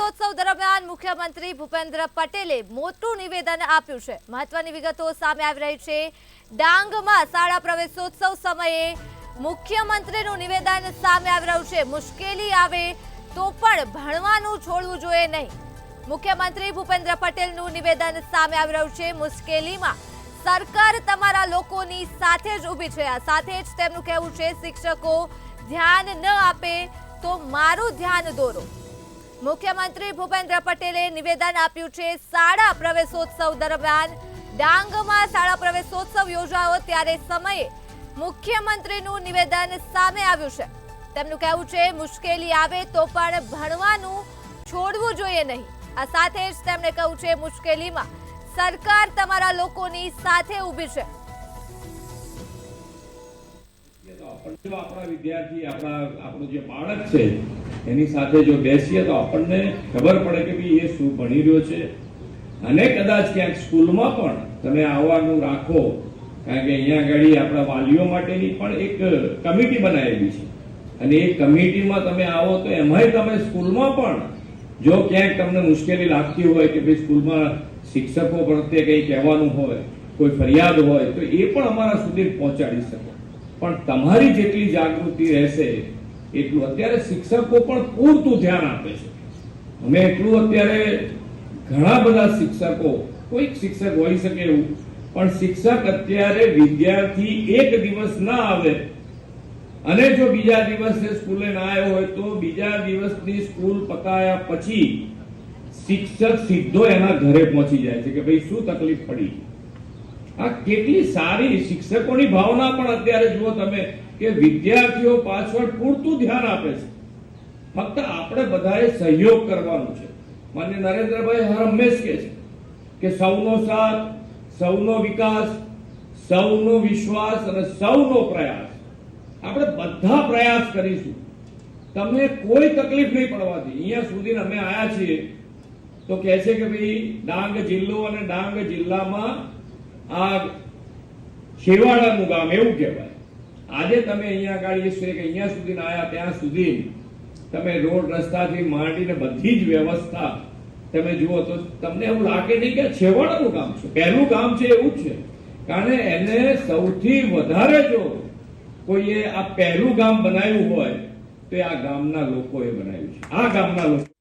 પ્રવેશોત્સવ દરમિયાન મુખ્યમંત્રી ભૂપેન્દ્ર પટેલે મોટું નિવેદન આપ્યું છે। મહત્વની વિગતો સામે આવી રહી છે। ડાંગમાં શાળા પ્રવેશોત્સવ સમયે મુખ્યમંત્રીનું નિવેદન સામે આવી રહ્યું છે। મુશ્કેલી આવે તો પણ ભણવાનું છોડવું જોઈએ નહીં। મુખ્યમંત્રી ભૂપેન્દ્ર પટેલનું નિવેદન સામે આવી રહ્યું છે। મુશ્કેલીમાં સરકાર તમારા લોકોની સાથે જ ઊભી છે। આ સાથે જ તેમનું કહેવું છે શિક્ષકો ધ્યાન ન આપે તો મારું ધ્યાન દોરો। મુખ્યમંત્રી ભૂપેન્દ્ર પટેલે નિવેદન આપ્યું છે। શાળા પ્રવેશોત્સવ દરમિયાન ડાંગમાં શાળા પ્રવેશોત્સવ યોજાયો ત્યારે સમયે મુખ્યમંત્રીનું નિવેદન સામે આવ્યું છે। તેમનું કહેવું છે મુશ્કેલી આવે તો પણ ભણવાનું છોડવું જોઈએ નહીં। આ સાથે જ તેમણે કહ્યું છે મુશ્કેલીમાં સરકાર તમારા લોકોની સાથે ઊભી છે। આપણા વિદ્યાર્થી આપણો જે બાળક છે એની સાથે જો બેસીએ તો આપણને ખબર પડે કે ભાઈ એ શું ભણી રહ્યો છે। અને કદાચ ક્યાંક સ્કૂલમાં પણ તમે આવવાનું રાખો, કારણ કે અહીંયા આગળ આપણા વાલીઓ માટેની પણ એક કમિટી બનાવેલી છે અને એ કમિટીમાં તમે આવો તો એમાંય તમે સ્કૂલમાં પણ જો ક્યાંક તમને મુશ્કેલી લાગતી હોય કે ભાઈ સ્કૂલમાં શિક્ષકો પ્રત્યે કંઈ કહેવાનું હોય, કોઈ ફરિયાદ હોય તો એ પણ અમારા સુધી પહોંચાડી શકો। પણ તમારી જેટલી જાગૃતિ રહેશે એટલું અત્યારે શિક્ષકો પણ પૂરતું ધ્યાન આપે છે। અમે એટલું અત્યારે ઘણા બધા શિક્ષકો, કોઈક શિક્ષક હોઈ શકે એવું, પણ શિક્ષક અત્યારે વિદ્યાર્થી એક દિવસ ના આવે અને જો બીજા દિવસે સ્કૂલે ના આવ્યો હોય તો બીજા દિવસની સ્કૂલ પતાયા પછી શિક્ષક સીધો એના ઘરે પહોંચી જાય છે કે ભાઈ શું તકલીફ પડી। આ કેટલી સારી શિક્ષકોની ભાવના પણ અત્યારે જુઓ તમે કે વિદ્યાર્થીઓ પાછળ પૂરતું ધ્યાન આપે છે। ફક્ત આપણે બધાએ સહયોગ કરવાનો છે। માન્ય નરેન્દ્રભાઈ હંમેશ કહે છે કે સૌનો સાથ, સૌનો વિકાસ, સૌનો વિશ્વાસ અને સૌનો પ્રયાસ। આપણે બધા પ્રયાસ કરીશું, તમને કોઈ તકલીફ નહીં પડવા દે। અહીંયા સુધી અમે આવ્યા છીએ તો કહે છે કે ભાઈ ડાંગ જિલ્લો અને ડાંગ જિલ્લામાં આ શેવાડાનું ગામ એવું કહેવાય। આજે તમે અહીંયા આગળ છે કે અહીંયા સુધી આવ્યા ત્યાં સુધી તમે રોડ રસ્તાથી માંડીને બધી જ વ્યવસ્થા તમે જુઓ તો તમને એવું લાગે નહીં કે છેવાડાનું ગામ છે, પહેલું ગામ છે એવું જ છે। કારણ એને સૌથી વધારે જો કોઈએ આ પહેલું ગામ બનાવ્યું હોય તો આ ગામના લોકોએ બનાવ્યું છે। આ ગામના લોકો